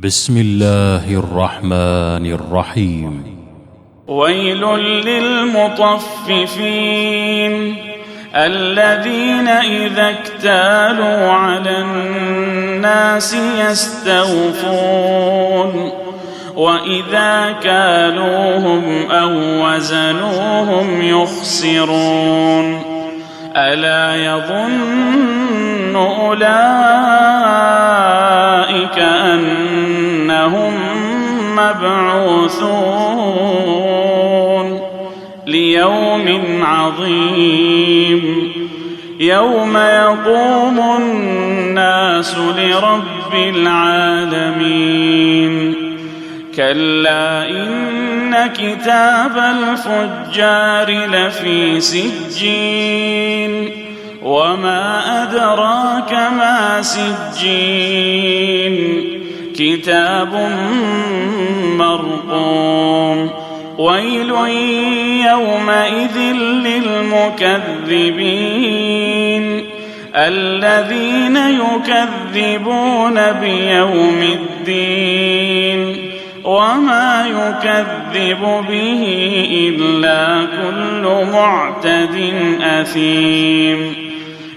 بسم الله الرحمن الرحيم. ويل للمطففين الذين إذا اكتالوا على الناس يستوفون وإذا كالوهم أو وزنوهم يخسرون ألا يظن أولئك أنهم مبعوثون ليوم عظيم يوم يقوم الناس لرب العالمين كلا إن كتاب الفجار لفي سجين وما أدراك ما سجين كتاب مرقوم ويل يومئذ للمكذبين الذين يكذبون بيوم الدين وما يكذب به إلا كل معتد أثيم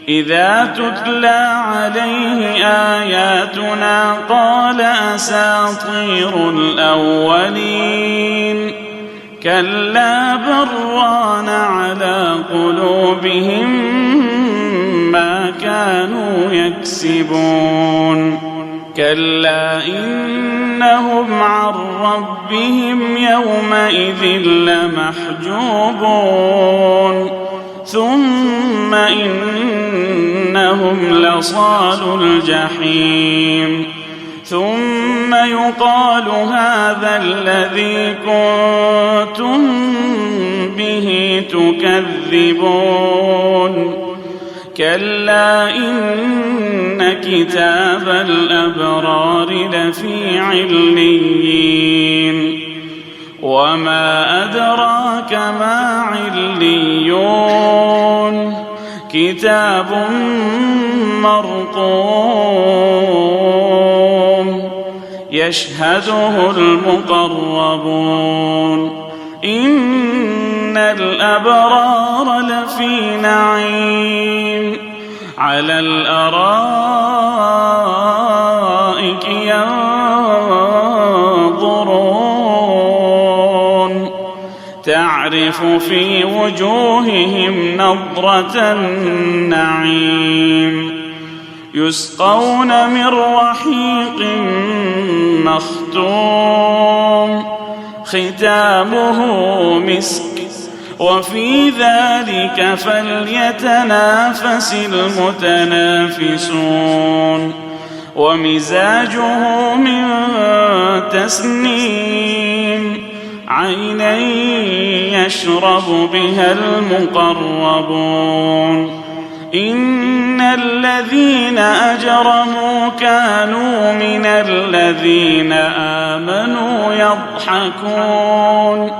إذا تتلى عليه آياتنا قال أساطير الأولين كلا بل ران على قلوبهم ما كانوا يكسبون كلا إنهم عن ربهم يومئذ لمحجوبون ثم إنهم لصالو الجحيم ثم يقال هذا الذي كنتم به تكذبون كلا إن كتاب الأبرار لفي عليين وما أدراك ما عليون كتاب مرقوم يشهده المقربون إن الأبرار لفي نعيم على الأرائك ينظرون تعرف في وجوههم نضرة النعيم يسقون من رحيق مختوم ختامه مسك وفي ذلك فليتنافس المتنافسون ومزاجه من تسنيم عينا يشرب بها المقربون إن الذين أجرموا كانوا من الذين آمنوا يضحكون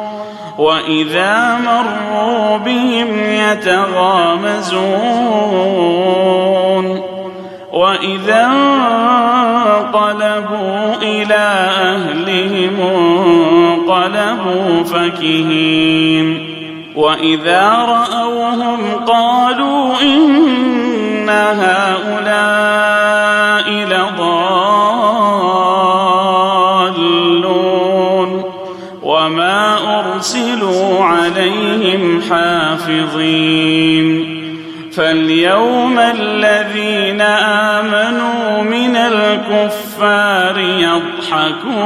وإذا مروا بهم يتغامزون وإذا انقلبوا إلى أهلهم انقلبوا فكهين وإذا رأوهم قالوا إن هؤلاء لضالون وما أرسلوا عليهم حافظين فاليوم الذين آمنوا من الكفار يضحكون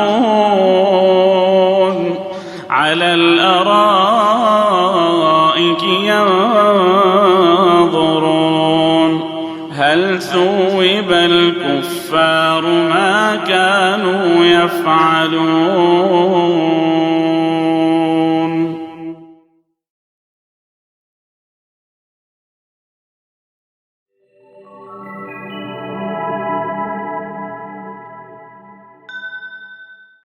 على الأرائك ينظرون هل ثوب الكفار ما كانوا يفعلون